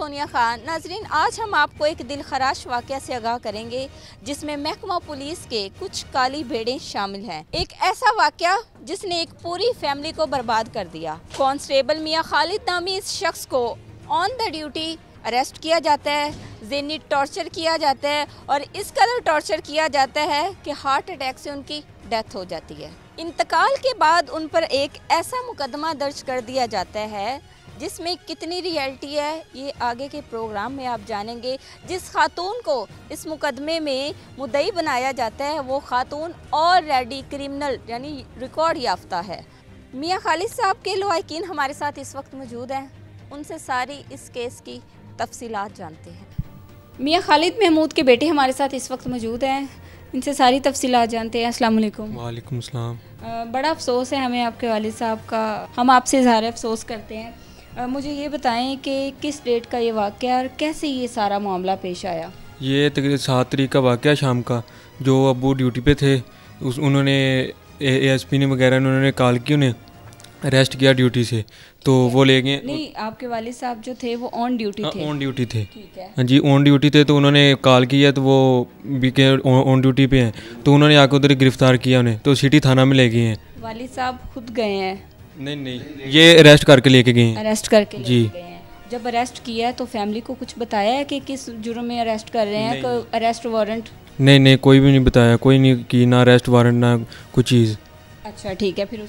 सोनिया खान। नाजरीन, आज हम आपको एक दिलखराश वाक़या से आगाह करेंगे जिसमें महकमा पुलिस के कुछ काली भेड़ें शामिल हैं। एक ऐसा वाक़या जिसने एक पूरी फैमिली को बर्बाद कर दिया। कांस्टेबल मियां खालिद नामी इस शख्स को ऑन द ड्यूटी अरेस्ट किया जाता है, ज़हनी टॉर्चर किया जाता है और इस कदर टॉर्चर किया जाता है कि हार्ट अटैक से उनकी डेथ हो जाती है। इंतकाल के बाद उन पर एक ऐसा मुकदमा दर्ज कर दिया जाता है जिसमें कितनी रियलिटी है ये आगे के प्रोग्राम में आप जानेंगे। जिस खातून को इस मुकदमे में मुद्दई बनाया जाता है वो खातून ऑलरेडी क्रिमिनल यानी रिकॉर्ड याफ्ता है। मियां खालिद साहब के लवाहिकीन हमारे साथ इस वक्त मौजूद हैं, उनसे सारी इस केस की तफसीलात जानते हैं। मियां खालिद महमूद के बेटे हमारे साथ इस वक्त मौजूद हैं, इनसे सारी तफसीलात जानते हैं। अस्सलाम वालेकुम। वालेकुम सलाम। बड़ा अफसोस है हमें आपके वालिद साहब का, हम आपसे इज़हार अफसोस करते हैं। मुझे ये बताएं कि किस डेट का ये वाक़या और कैसे ये सारा मामला पेश आया। ये तकरीबन 7 तारीख का वाक़या शाम का, जो अब्बू ड्यूटी पे थे उन्होंने एएसपी ने वगैरह उन्होंने कॉल की, उन्हें अरेस्ट किया ड्यूटी से, तो वो ले गए। नहीं, आपके वालिद साहब जो थे वो ऑन ड्यूटी थे। ऑन ड्यूटी थे, ठीक है। हाँ जी, ऑन ड्यूटी थे। तो उन्होंने कॉल किया तो वो भी के ऑन ड्यूटी पे हैं, तो उन्होंने आकर उधर गिरफ़्तार किया उन्हें, तो सिटी थाना में ले गए हैं। वालिद साहब खुद गए हैं? नहीं, ये अरेस्ट करके लेके गए हैं। अरेस्ट करके जी। लेके गए हैं। जब अरेस्ट किया है तो फैमिली को कुछ बताया है कि किस जुर्म में अरेस्ट कर रहे हैं? कोई अरेस्ट वारंट? नहीं, कोई भी नहीं बताया, कोई नहीं की, ना अरेस्ट वारंट ना कुछ चीज़। अच्छा, ठीक है। फिर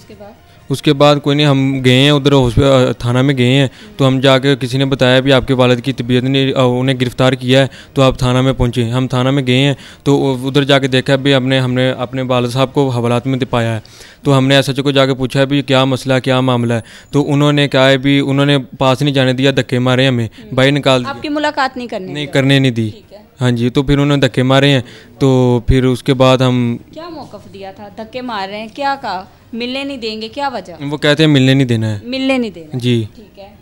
उसके बाद कोई नहीं, हम गए हैं उधर थाना में गए हैं, तो हम जाके किसी ने बताया भी आपके वालिद की तबीयत नहीं, उन्हें गिरफ़्तार किया है, तो आप थाना में पहुँचे। हम थाना में गए हैं तो उधर जाके देखा भी हमने अपने वालिद साहब को हवालात में पाया है। तो हमने एसएचओ को जाके पूछा भी क्या मसला, क्या मामला है, तो उन्होंने कहा है भी उन्होंने पास नहीं जाने दिया, धक्के मारे हमें, बाहर निकाल दिया। आपकी मुलाकात नहीं करने नहीं दी। हाँ जी, तो फिर उन्होंने धक्के मारे हैं। तो फिर उसके बाद हम क्या मौक़िफ़ दिया था? धक्के मार रहे हैं, क्या कहा? मिलने नहीं देंगे, क्या वजह? वो कहते हैं मिलने नहीं देना है। मिलने नहीं देना, जी। ठीक है।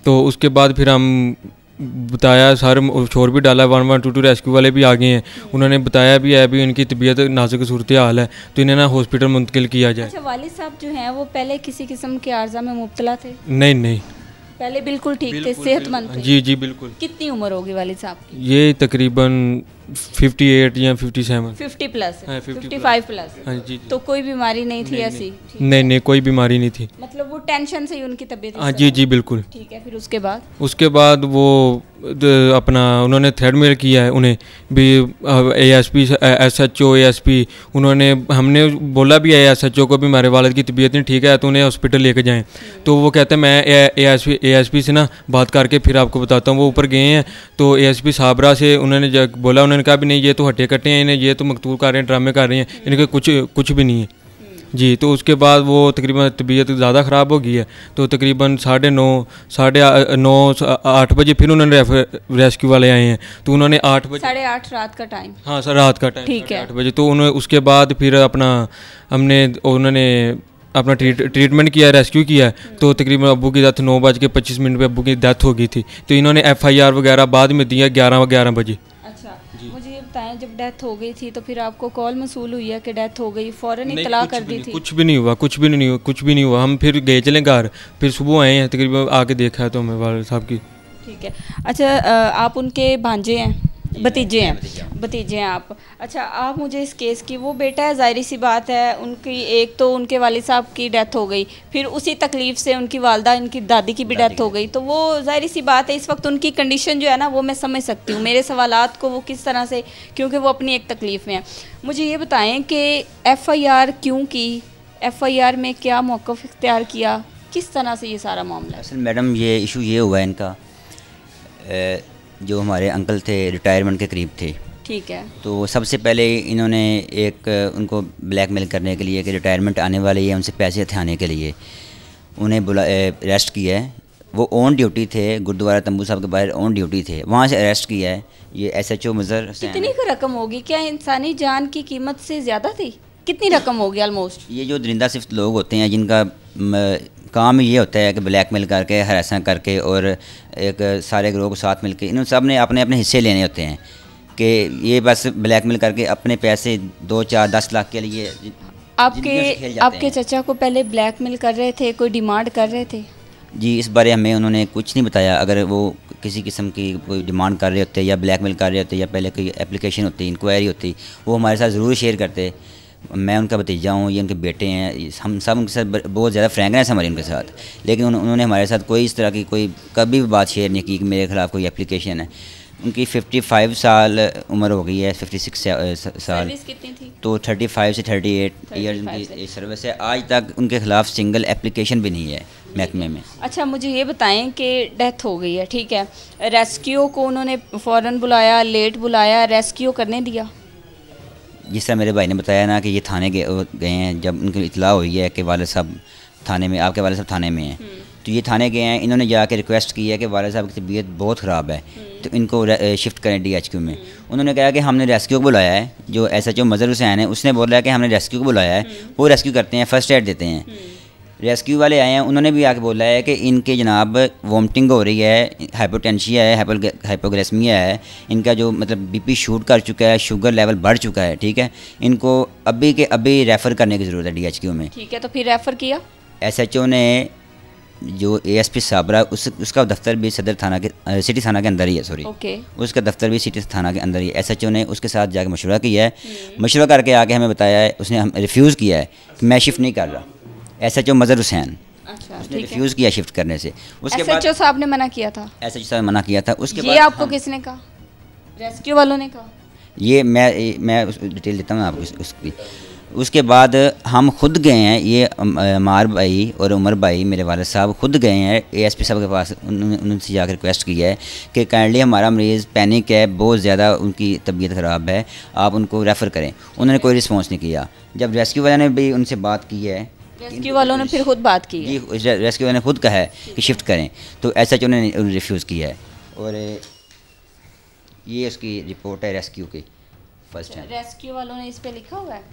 तो उसके बाद फिर हम बताया, सारे शोर भी डाला, 1122 रेस्क्यू वाले भी आ गए हैं, उन्होंने बताया भी है भी इनकी तबीयत नाजुक सूरत हाल है, तो इन्हें ना हॉस्पिटल मुंतकिल किया जाए। अच्छा, वालिद साहब जो हैं वो पहले किसी किस्म के आर्जा में मुब्तला थे? नहीं, पहले बिल्कुल ठीक थे, सेहतमंद थे। जी बिल्कुल। कितनी उम्र होगी वालिद साहब की? ये तकरीबन 58 या 57। 50 प्लस? हाँ, 55 प्लस। हाँ जी। तो कोई बीमारी नहीं थी ऐसी? नहीं, कोई बीमारी नहीं थी। मतलब वो टेंशन से ही उनकी तबीयत? हाँ जी बिल्कुल। ठीक है। फिर उसके बाद वो अपना उन्होंने थ्रेड मेल किया है उन्हें भी, एएसपी एसएचओ एएसपी, उन्होंने हमने बोला भी है एसएचओ को भी हमारे वालिद की तबीयत नहीं ठीक है तो उन्हें हॉस्पिटल लेके जाएं। तो वो कहते हैं मैं एएसपी से ना बात करके फिर आपको बताता हूँ। वो ऊपर गए हैं तो एएसपी साबरा से उन्होंने बोला, उन्होंने कहा भी नहीं ये तो हट्टे कट्टे हैं, इन्हें ये तो मकतूल कर रहे हैं, ड्रामे कर रहे हैं, इनके कुछ भी नहीं है जी। तो उसके बाद वो तकरीबन तबीयत ज़्यादा ख़राब हो गई है, तो तकरीबन 9:30 8 बजे फिर उन्होंने रेस्क्यू वाले आए हैं, तो उन्होंने 8 बजे 8:30 रात का टाइम? हाँ सर, रात का टाइम, ठीक है। 8 बजे। तो उसके बाद फिर उन्होंने अपना ट्रीटमेंट किया, रेस्क्यू किया, तो तकरीबन अब्बू की डेथ 9:25 पे अब्बू की डेथ हो गई थी। तो इन्होंने FIR वगैरह बाद में दिया 11 बजे। मुझे ये बताएं, जब डेथ हो गई थी तो फिर आपको कॉल मसूल हुई है कि डेथ हो गई, फ़ौरन इत्तला कर दी थी? कुछ भी नहीं हुआ। हम फिर गए चले घर, फिर सुबह आए हैं, तकरीबन आके देखा है तो हमें वालिद साहब की। ठीक है। अच्छा, आप उनके भांजे हैं? भतीजे हैं आप? अच्छा, आप मुझे इस केस की, वो बेटा है, ज़ाहिर सी बात है, उनकी एक तो उनके वालिद साहब की डेथ हो गई, फिर उसी तकलीफ़ से उनकी वालदा, इनकी दादी की भी डेथ हो गई, तो वो ज़ाहिर सी बात है इस वक्त उनकी कंडीशन जो है ना वो मैं समझ सकती हूँ। मेरे सवालात को वो किस तरह से, क्योंकि वो अपनी एक तकलीफ़ में है। मुझे ये बताएं कि FIR क्यों की, FIR में क्या मौक़िफ़ इख्तियार किया, किस तरह से ये सारा मामला? असल मैडम ये इशू ये हुआ है इनका, जो हमारे अंकल थे रिटायरमेंट के करीब थे, ठीक है। तो सबसे पहले इन्होंने उनको ब्लैकमेल करने के लिए कि रिटायरमेंट आने वाली है, उनसे पैसे हथियाने के लिए उन्हें अरेस्ट किया है। वो ऑन ड्यूटी थे, गुरुद्वारा तंबू साहब के बाहर ऑन ड्यूटी थे, वहाँ से अरेस्ट किया है। ये SHO मुज़र हुसैन। कितनी रकम होगी? क्या इंसानी जान की कीमत से ज़्यादा थी? कितनी रकम होगी ऑलमोस्ट? ये जो दरिंदा सिफ्त लोग होते हैं जिनका काम ये होता है कि ब्लैकमेल करके, हरासा करके और एक सारे ग्रोह को साथ मिलके इन सब ने अपने अपने हिस्से लेने होते हैं, कि ये बस ब्लैकमेल करके अपने पैसे 2, 4, 10 लाख के लिए आपके चचा को पहले ब्लैकमेल कर रहे थे, कोई डिमांड कर रहे थे? जी, इस बारे हमें उन्होंने कुछ नहीं बताया। अगर वो किसी किस्म की कोई डिमांड कर रहे होते या ब्लैकमेल कर रहे होते या पहले कोई एप्लीकेशन होती, इंक्वायरी होती, वो हमारे साथ ज़रूर शेयर करते। मैं उनका भतीजा हूँ, ये उनके बेटे हैं, हम सब उनके साथ बहुत ज़्यादा फ्रैंकनेस हमारी उनके साथ, लेकिन उन्होंने हमारे साथ कोई इस तरह की कोई कभी भी बात शेयर नहीं की कि मेरे ख़िलाफ़ कोई एप्लीकेशन है। उनकी 55 साल उम्र हो गई है, 56 साल, कितनी थी? तो 35 से 38 ईयर उनकी सर्विस है। आज तक उनके ख़िलाफ़ सिंगल एप्लीकेशन भी नहीं है महकमे में। अच्छा, मुझे ये बताएं कि डेथ हो गई है, ठीक है, रेस्क्यू को उन्होंने फ़ौरन बुलाया, लेट बुलाया, रेस्क्यू करने दिया? जिस तरह मेरे भाई ने बताया ना कि ये थाने गए हैं, जब उनकी इतला हुई है कि वालिद साहब थाने में, आपके वालिद साहब थाने में हैं, तो ये थाने गए हैं, इन्होंने जाके रिक्वेस्ट की है कि वालिद साहब की तबीयत बहुत ख़राब है, तो इनको शिफ्ट करें DHQ में। उन्होंने कहा कि हमने रेस्क्यू को बुलाया है, जो SHO मज़हर हुसैन है उसने बोला है कि हमने रेस्क्यू को बुलाया है, वो रेस्क्यू करते हैं, फ़र्स्ट एड देते हैं। रेस्क्यू वाले आए हैं, उन्होंने भी आके बोला है कि इनके जनाब वोमिटिंग हो रही है, हाइपोटेंशिया है, हाइपोग्लाइसेमिया है, इनका जो मतलब BP शूट कर चुका है, शुगर लेवल बढ़ चुका है, ठीक है, इनको अभी के अभी रेफ़र करने की ज़रूरत है DHQ में। ठीक है, तो फिर रेफ़र किया? SHO ने जो ASP साबरा उसका दफ्तर भी सदर थाना के सिटी थाना के अंदर ही है, सॉरी, उसका दफ्तर भी सिटी थाना के अंदर ही है। SHO ने उसके साथ जाकर मशवरा किया है, मशवरा करके आके हमें बताया है, उसने हम रिफ्यूज़ किया है कि मैं शिफ्ट नहीं कर रहा। SHO मज़हर हुसैन, अच्छा, उसने रिफ्यूज़ किया शिफ्ट करने से। उसके बाद SHO साहब ने मना किया था? SHO साहब ने मना किया था। उसके बाद ये आपको किसने कहा? रेस्क्यू वालों ने कहा? ये मैं डिटेल देता हूँ आपको उसकी। उसके बाद हम खुद गए हैं, ये अमार भाई और उमर भाई मेरे वालिद साहब खुद गए हैं ASP साहब के पास, उनसे जाकर रिक्वेस्ट की है कि काइंडली हमारा मरीज़ पैनिक है, बहुत ज़्यादा उनकी तबीयत ख़राब है, आप उनको रेफ़र करें। उन्होंने कोई रिस्पॉन्स नहीं किया। जब रेस्क्यू वाले ने भी उनसे बात की है, रेस्क्यू वालों ने फिर खुद बात की है? जी, रेस्क्यू वाले ने खुद कहा है कि शिफ्ट करें, तो SHO ने रिफ्यूज़ किया है। और ये उसकी रिपोर्ट है रेस्क्यू की, फर्स्ट है। रेस्क्यू वालों ने इस पे लिखा हुआ है?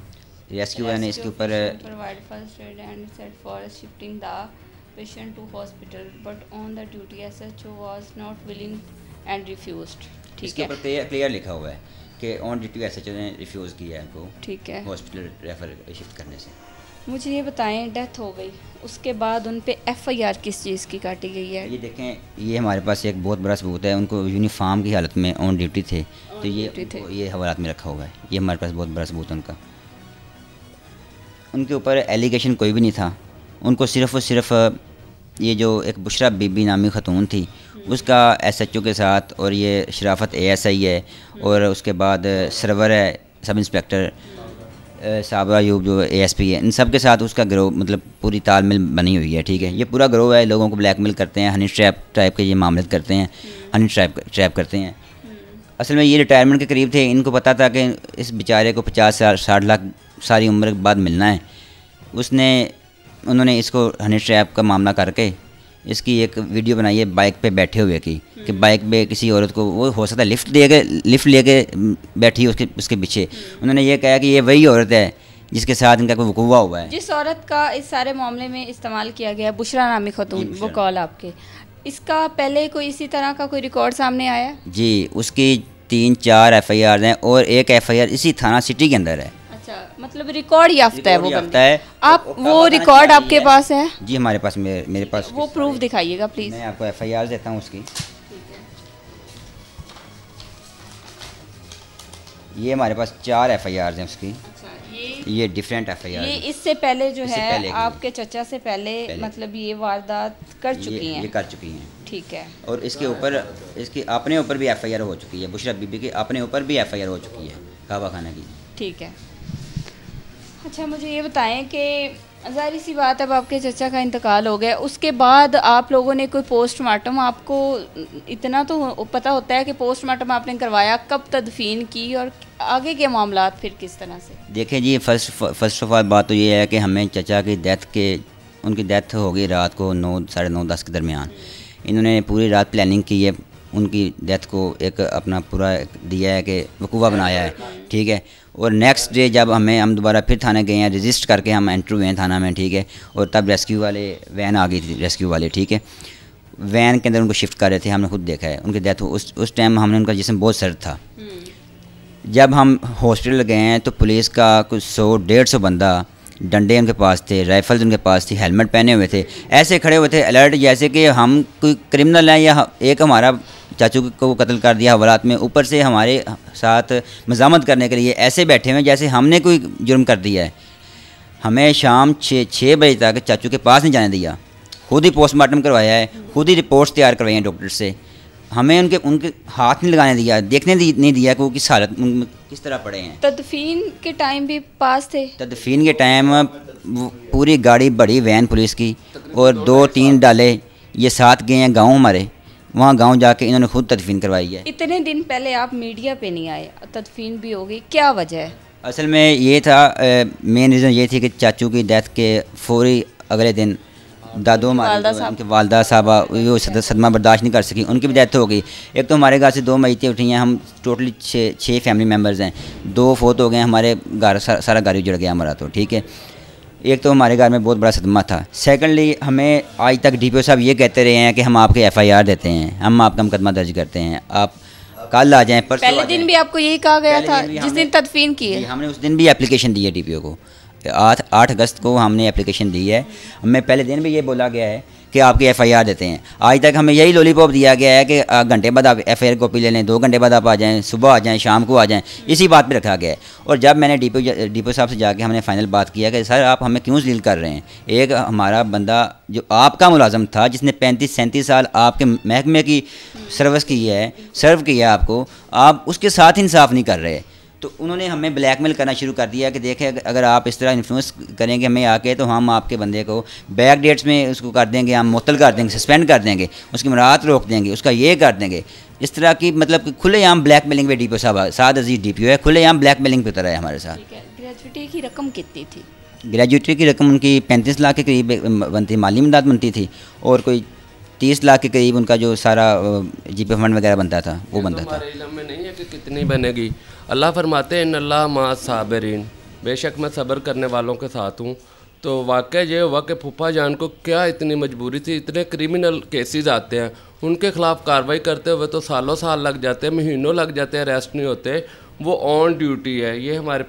रेस्क्यू वाले ने इसके ऊपर provide first aid and set for shifting the patient to hospital but on the duty SHO was not willing and refused. ठीक है, क्लियर लिखा हुआ है कि ऑन ड्यूटी SHO ने रिफ्यूज़ किया है इनको, ठीक है, हॉस्पिटल रेफर शिफ्ट करने से। मुझे ये बताएं, डेथ हो गई, उसके बाद उन पे FIR किस चीज़ की काटी गई है? ये देखें, ये हमारे पास एक बहुत बड़ा सबूत है, उनको यूनिफॉर्म की हालत में ऑन ड्यूटी थे, तो ये हवालात में रखा हुआ है, ये हमारे पास बहुत बड़ा सबूत है उनका। उनके ऊपर एलिगेशन कोई भी नहीं था, उनको सिर्फ़ और सिर्फ ये जो एक बुशरा बीबी नामी ख़तून थी उसका SHO के साथ, और ये शराफत ASI है, और उसके बाद सरवर है सब इंस्पेक्टर साबरा अयूब जो ASP है, इन सब के साथ उसका गिरोह मतलब पूरी तालमेल बनी हुई है। ठीक है, ये पूरा गिरोह है, लोगों को ब्लैकमेल करते हैं, हनी ट्रैप टाइप के ये मामले करते हैं, हनी ट्रैप करते हैं। असल में ये रिटायरमेंट के करीब थे, इनको पता था कि इस बेचारे को 50-60 लाख सारी उम्र के बाद मिलना है। उन्होंने इसको हनी ट्रैप का मामला करके इसकी एक वीडियो बनाई है बाइक पे बैठे हुए की, कि बाइक पे किसी औरत को, वो हो सकता है लिफ्ट लेके बैठी उसके पीछे। उन्होंने ये कहा कि ये वही औरत है जिसके साथ इनका कोई वकूआ हुआ है। जिस औरत का इस सारे मामले में इस्तेमाल किया गया, बुशरा नामी खतून, वो कॉल आपके, इसका पहले कोई इसी तरह का कोई रिकॉर्ड सामने आया? जी, उसकी 3-4 FIR हैं और एक FIR इसी थाना सिटी के अंदर है। अच्छा, मतलब रिकॉर्ड याफ्ता है वो बंदा है। आप वो रिकॉर्ड आपके पास है? जी, हमारे पास, मेरे पास वो प्रूफ दिखाइएगा प्लीज़। मैं आपको FIR देता हूँ उसकी। ये हमारे पास 4 FIR हैं उसकी। ये डिफरेंट FIR, ये इससे पहले जो है आपके चचा से पहले मतलब ये वारदात कर चुकी हैं? ये कर चुकी हैं। ठीक है, और इसके ऊपर, इसकी अपने ऊपर भी FIR हो चुकी है, बुशरा बीबी की अपने ऊपर भी FIR हो चुकी है काबा खाना की। ठीक है। अच्छा, मुझे ये बताएं कि ज़ाहिर सी बात है, अब आपके चचा का इंतकाल हो गया, उसके बाद आप लोगों ने कोई पोस्टमार्टम, आपको इतना तो पता होता है कि पोस्टमार्टम आपने करवाया, कब तदफीन की और आगे के मामलात फिर किस तरह से? देखें जी, फर्स्ट ऑफ ऑल बात तो ये है कि हमें चचा की उनकी डेथ हो गई रात को 9, साढ़े 9, 10 के दरमियान। इन्होंने पूरी रात प्लानिंग की है, उनकी डेथ को एक अपना पूरा दिया है कि वकूवा बनाया है। ठीक है, और नेक्स्ट डे जब हम दोबारा फिर थाने गए हैं, रजिस्ट करके हम एंटर हुए हैं थाना में। ठीक है, और तब रेस्क्यू वाले वैन आ गई थी, रेस्क्यू वाले। ठीक है, वैन के अंदर उनको शिफ्ट कर रहे थे, हमने खुद देखा है उनकी डेथ। उस टाइम हमने उनका जिस्म बहुत सर्द था। जब हम हॉस्पिटल गए हैं तो पुलिस का कुछ 100-150 बंदा, डंडे उनके पास थे, राइफल्स उनके पास थी, हेलमेट पहने हुए थे, ऐसे खड़े हुए थे अलर्ट, जैसे कि हम कोई क्रिमिनल हैं या एक हमारा चाचू को कत्ल कर दिया हवालात में, ऊपर से हमारे साथ मज़ामत करने के लिए ऐसे बैठे हुए जैसे हमने कोई जुर्म कर दिया है। हमें शाम 6 बजे तक चाचू के पास नहीं जाने दिया, खुद ही पोस्टमार्टम करवाया है, खुद ही रिपोर्ट्स तैयार करवाई हैं डॉक्टर से। हमें उनके हाथ नहीं लगाने दिया, देखने नहीं दिया कि वो किस हालत में किस तरह पड़े हैं। तदफीन के टाइम भी पास थे? तदफीन के टाइम पूरी गाड़ी बड़ी वैन पुलिस की और 2-3 डाले ये साथ गए हैं गाँव हमारे, वहाँ गांव जाके इन्होंने खुद तदफीन करवाई है। इतने दिन पहले आप मीडिया पे नहीं आए, तदफीन भी हो गई, क्या वजह है? असल में ये था, मेन रीज़न ये थी कि चाचू की डेथ के फौरी अगले दिन दादू उनके वालदा साहबा वो सदमा बर्दाश्त नहीं कर सकी, उनकी भी डेथ हो गई। एक तो हमारे घर से 2 मैयतें उठी हैं, हम टोटली 6 फैमिली मेम्बर्स हैं, 2 फोत हो गए, हमारे घर सारा घर उजड़ गया हमारा, तो ठीक है। एक तो हमारे घर में बहुत बड़ा सदमा था। सेकंडली हमें आज तक DPO साहब ये कहते रहे हैं कि हम आपके FIR देते हैं, हम आपका मुकदमा दर्ज करते हैं, आप कल आ जाएं, परसों पहले दिन भी आपको यही कहा गया था जिस दिन तदफीन की है? हमने उस दिन भी एप्लीकेशन दी है DPO को, 8 अगस्त को हमने एप्लीकेशन दी है। हमें पहले दिन भी ये बोला गया है कि आपकी FIR देते हैं। आज तक हमें यही लॉलीपॉप दिया गया है कि घंटे बाद आप FIR कॉपी ले लें, 2 घंटे बाद आप आ जाएं, सुबह आ जाएं, शाम को आ जाएं, इसी बात पे रखा गया है। और जब मैंने DPO साहब से जाके हमने फाइनल बात किया कि सर आप हमें क्यों जलील कर रहे हैं, एक हमारा बंदा जो आपका मुलाजम था जिसने 35-37 साल आपके महकमे की सर्विस की है, सर्व किया है आपको, आप उसके साथ इंसाफ नहीं कर रहे। तो उन्होंने हमें ब्लैकमेल करना शुरू कर दिया कि देखें अगर आप इस तरह इन्फ्लुएंस करेंगे हमें आके तो हम आपके बंदे को बैक डेट्स में उसको कर देंगे, हम मुअत्तल कर देंगे, सस्पेंड कर देंगे, उसकी मुराद रोक देंगे, उसका ये कर देंगे। इस तरह की मतलब कि खुलेआम ब्लैकमेलिंग पे DPO साहब, साद अजीज DPO है, खुलेआम ब्लैकमेलिंग पे उतरा है हमारे साथ। ग्रेजुएटी की रकम कितनी थी? ग्रेजुएटी की रकम उनकी 35 लाख के करीब बनती, माली इमदाद बनती थी, और कोई 30 लाख के करीब उनका जो सारा GP फंड वगैरह बनता था वो बनता था। हमारे इल्म में नहीं है कि कितनी बनेगी। अल्लाह फरमाते हैं अल्लाह मा साबिरीन, बेशक मैं सब्र करने वालों के साथ हूँ। तो वाक़या ये हुआ कि फूफा जान को क्या इतनी मजबूरी थी, इतने क्रिमिनल केसेस आते हैं, उनके खिलाफ कार्रवाई करते हुए तो सालों साल लग जाते हैं, महीनों लग जाते हैं, अरेस्ट नहीं होते। वो ऑन ड्यूटी है, ये हमारे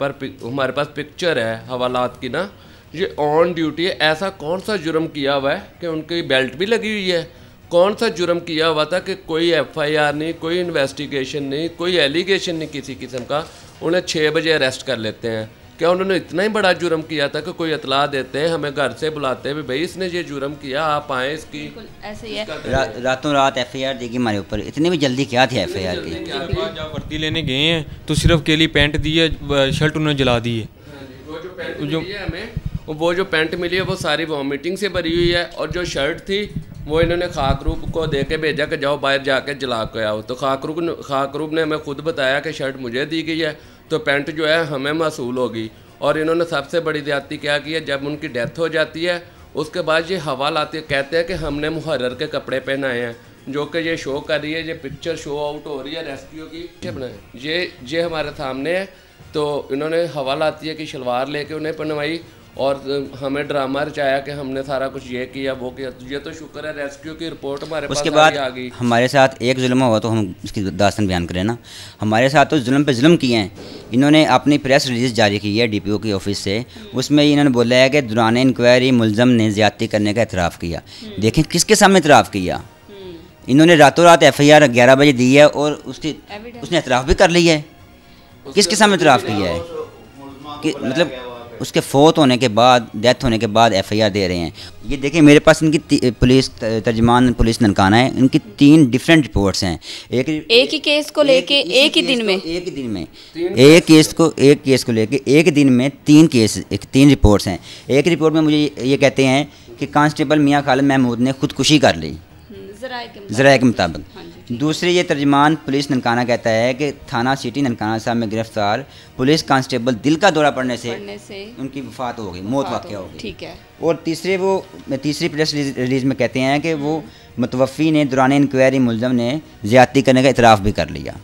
पास पिक्चर है हवालात की ना, ये ऑन ड्यूटी है। ऐसा कौन सा जुर्म किया हुआ है कि उनकी बेल्ट भी लगी हुई है? कौन सा जुर्म किया हुआ था कि कोई FIR नहीं, कोई इन्वेस्टिगेशन नहीं, कोई एलिगेशन नहीं किसी किस्म का, उन्हें 6 बजे अरेस्ट कर लेते हैं? क्या उन्होंने इतना ही बड़ा जुर्म किया था कि कोई इतला देते हैं, हमें घर से बुलाते हैं भाई इसने ये जुर्म किया, आप आएँ इसकी? ऐसे ही है। रातों रात FIR देगी हमारे ऊपर, इतनी भी जल्दी क्या थी FIR की? जब वर्दी लेने गए हैं तो सिर्फ केली पैंट दी है, शर्ट उन्होंने जला दी है। वो जो पैंट मिली है हमें, वो जो पैंट मिली है वो सारी वॉमिटिंग से भरी हुई है, और जो शर्ट थी वो इन्होंने खाकरूब को दे के भेजा कि जाओ बाहर जाके जला के आओ। तो खाकरूब ने हमें खुद बताया कि शर्ट मुझे दी गई है, तो पैंट जो है हमें मसूल होगी। और इन्होंने सबसे बड़ी ज़्यादती क्या की है, जब उनकी डेथ हो जाती है उसके बाद ये हवाला आती है, कहते हैं कि हमने मुहर्रर के कपड़े पहनाए हैं, जो कि ये शो कर रही है, ये पिक्चर शो आउट हो रही है रेस्क्यू की बनाए, ये हमारे सामने है। तो इन्होंने हवाला आती है कि शलवार लेके उन्हें पहनवाई और हमें ड्रामा रचाया कि हमने सारा कुछ ये किया वो किया। ये तो शुक्र है रेस्क्यू की रिपोर्ट हमारे पास उसके बाद आ गई। हमारे साथ एक जुल्म हुआ तो हम उसकी दास्तान बयान करें ना। हमारे साथ तो जुल्म पे जुल्म किए हैं। इन्होंने अपनी प्रेस रिलीज़ जारी की है DPO की ऑफिस से, उसमें इन्होंने बोला है कि दौरान इंक्वायरी मुलजम ने ज़्यादती करने का एतराफ़ किया। देखें किसके सामने एतराफ़ किया, इन्होंने रातों रात FIR 11 बजे दी है और उसने एतराफ़ भी कर लिया है। किसके सामने एतराफ़ किया है कि मतलब उसके फौत होने के बाद, डेथ होने के बाद FIR दे रहे हैं। ये देखिए मेरे पास इनकी पुलिस तर्जमान पुलिस ननकाना है, इनकी 3 डिफरेंट रिपोर्ट्स हैं। एक ही केस को लेके एक ही दिन में एक केस को लेके एक दिन में 3 रिपोर्ट्स हैं। एक रिपोर्ट में मुझे ये कहते हैं कि कांस्टेबल मियाँ खालिद महमूद ने खुदकुशी कर ली ज़राए के मुताबिक। दूसरे ये तर्जमान पुलिस ननकाना कहता है कि थाना सिटी ननकाना साहब में गिरफ्तार पुलिस कांस्टेबल दिल का दौरा पड़ने से उनकी वफात हो गई, मौत वाक़या हो गई। ठीक है। और तीसरी प्रेस रिलीज़ में कहते हैं कि वो मुतवफ़ी ने दौरान इंक्वायरी मुलज़म ने ज़्यादती करने का इतराफ़ भी कर लिया।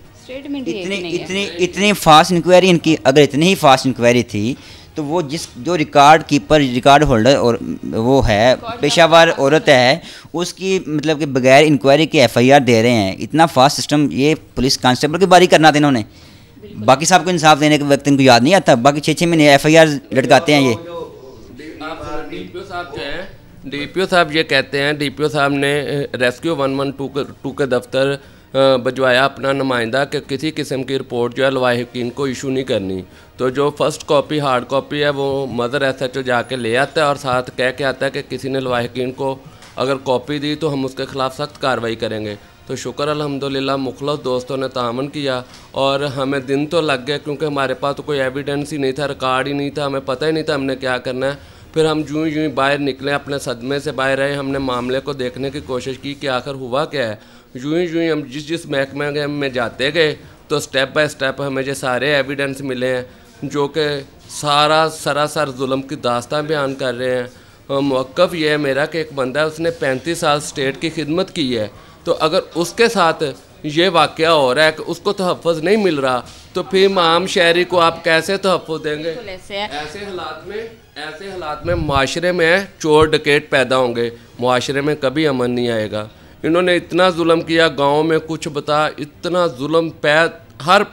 इतनी फास्ट इंक्वायरी इनकी, अगर इतनी ही फास्ट इंक्वायरी थी तो वो जो रिकॉर्ड होल्डर और वो है पेशावर औरत है, उसकी मतलब कि बगैर इंक्वायरी के FIR दे रहे हैं। इतना फास्ट सिस्टम ये पुलिस कांस्टेबल की बारी करना था इन्होंने। बाकी साहब को इंसाफ देने के वक्त इनको याद नहीं आता, बाकी 6-6 महीने FIR लटकाते हैं ये। DPO साहब ये कहते हैं, DPO साहब ने रेस्क्यू 112 के दफ्तर भिजवाया अपना नुमाइंदा कि किसी किस्म की रिपोर्ट जो है लवाहिकीन को इशू नहीं करनी। तो जो फर्स्ट कॉपी हार्ड कॉपी है वो मदर SHO जाके ले आता है और साथ कह के आता है कि किसी ने लवाहिकीन को अगर कॉपी दी तो हम उसके ख़िलाफ़ सख्त कार्रवाई करेंगे। तो शुक्र अल्हम्दुलिल्लाह मुखलस दोस्तों ने तामन किया और हमें दिन तो लग गए क्योंकि हमारे पास तो कोई एविडेंस ही नहीं था, रिकॉर्ड ही नहीं था, हमें पता ही नहीं था हमने क्या करना है। फिर हम यूँ ही बाहर निकले, अपने सदमे से बाहर आए, हमने मामले को देखने की कोशिश की कि आखिर हुआ क्या है। यूँ ही हम जिस महकमे में जाते गए तो स्टेप बाय स्टेप हमें ये सारे एविडेंस मिले हैं जो कि सारा सरासर जुल्म की दास्तान बयान कर रहे हैं। मौक़िफ़ ये है मेरा कि एक बंदा है उसने 35 साल स्टेट की खिदमत की है, तो अगर उसके साथ ये वाक़या हो रहा है कि उसको तहफ़्फ़ुज़ नहीं मिल रहा तो फिर आम शहरी को आप कैसे तहफ़्फ़ुज़ देंगे। ऐसे हालात में माशरे में चोर डकैत पैदा होंगे, माशरे में कभी अमन नहीं आएगा। इन्होंने इतना जुल्म किया, गांव में कुछ बता, इतना जुल्म हर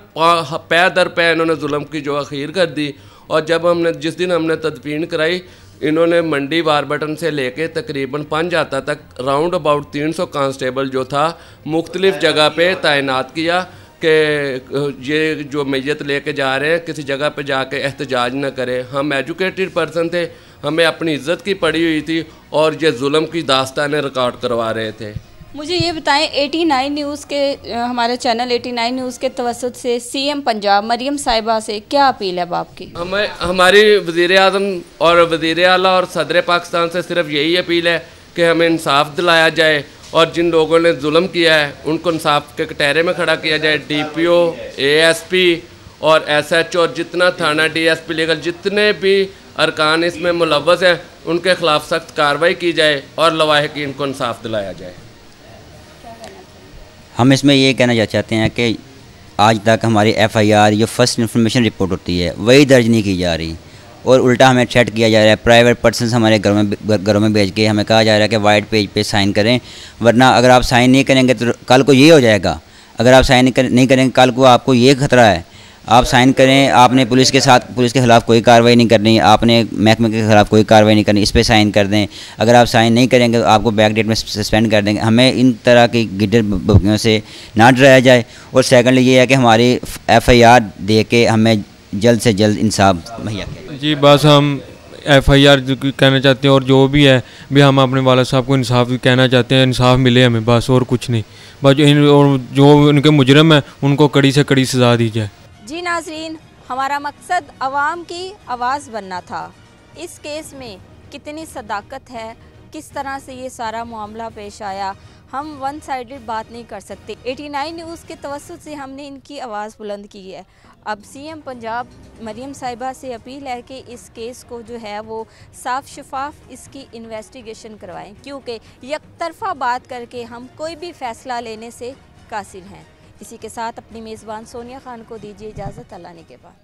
पै दर पै इन्होंने जुल्म की जो अखीर कर दी। और जब जिस दिन हमने तदफीन कराई, इन्होंने मंडी वारबटन से लेके तकरीबन पंजाता तक राउंड अबाउट 300 कांस्टेबल जो था मुख्तलिफ़ जगह पे तैनात किया कि ये जो मैयत लेके जा रहे हैं किसी जगह पे जाके एहतजाज न करें। हम एजुकेटेड पर्सन थे, हमें अपनी इज़्ज़त की पड़ी हुई थी और ये जुल्म की दास्तानें रिकॉर्ड करवा रहे थे। मुझे ये बताएं, 89 न्यूज़ के हमारे चैनल 89 न्यूज़ के तवस्सुत से CM पंजाब मरियम साहिबा से क्या अपील है आपकी? हमारी वज़ीर-ए-आज़म और वज़ीर-ए-आला और सदर पाकिस्तान से सिर्फ यही अपील है कि हमें इंसाफ दिलाया जाए और जिन लोगों ने जुल्म किया है उनको इंसाफ के कटहरे में खड़ा किया जाए। DPO, ASP और SHO और जितना थाना DSP लीगल जितने भी अरकान इसमें मुलव्वस हैं उनके ख़िलाफ़ सख्त कार्रवाई की जाए और लवाहिकीन को इंसाफ दिलाया जाए। हम इसमें ये कहना चाहते हैं कि आज तक हमारी FIR जो फर्स्ट इन्फॉर्मेशन रिपोर्ट होती है वही दर्ज नहीं की जा रही और उल्टा हमें थ्रेट किया जा रहा है। प्राइवेट पर्सन्स हमारे घरों में भेज के हमें कहा जा रहा है कि वाइट पेज पे साइन करें, वरना अगर आप साइन नहीं करेंगे तो कल को ये हो जाएगा। अगर आप साइन नहीं करेंगे कल को आपको ये खतरा है। आप साइन करें, आपने पुलिस के ख़िलाफ़ कोई कार्रवाई नहीं करनी, आपने महकमे के ख़िलाफ़ कोई कार्रवाई नहीं करनी, इस पर साइन कर दें। अगर आप साइन नहीं करेंगे तो आपको बैक डेट में सस्पेंड कर देंगे। हमें इन तरह की गिड्डर बकियों से ना डराया जाए। और सेकंडली ये है कि हमारी FIR दे के हमें जल्द से जल्द इंसाफ मुहैया करें। जी बस हम FIR कहना चाहते हैं और जो भी है भी हम अपने वालिद साहब को इंसाफ कहना चाहते हैं, इंसाफ मिले हमें बस, और कुछ नहीं। बस और जो उनके मुजरम हैं उनको कड़ी से कड़ी सज़ा दी जाए। जी नाज़रीन, हमारा मकसद आवाम की आवाज़ बनना था। इस केस में कितनी सदाकत है, किस तरह से ये सारा मामला पेश आया, हम वन साइडेड बात नहीं कर सकते। 89 न्यूज़ के तवस्सुत से हमने इनकी आवाज़ बुलंद की है। अब CM पंजाब मरियम साहिबा से अपील है कि इस केस को जो है वो साफ शफाफ इसकी इन्वेस्टिगेशन करवाएं, क्योंकि यकतरफा बात करके हम कोई भी फ़ैसला लेने से कासिर हैं। इसी के साथ अपनी मेज़बान सोनिया खान को दीजिए इजाज़त। अल्लाह ने के बाद।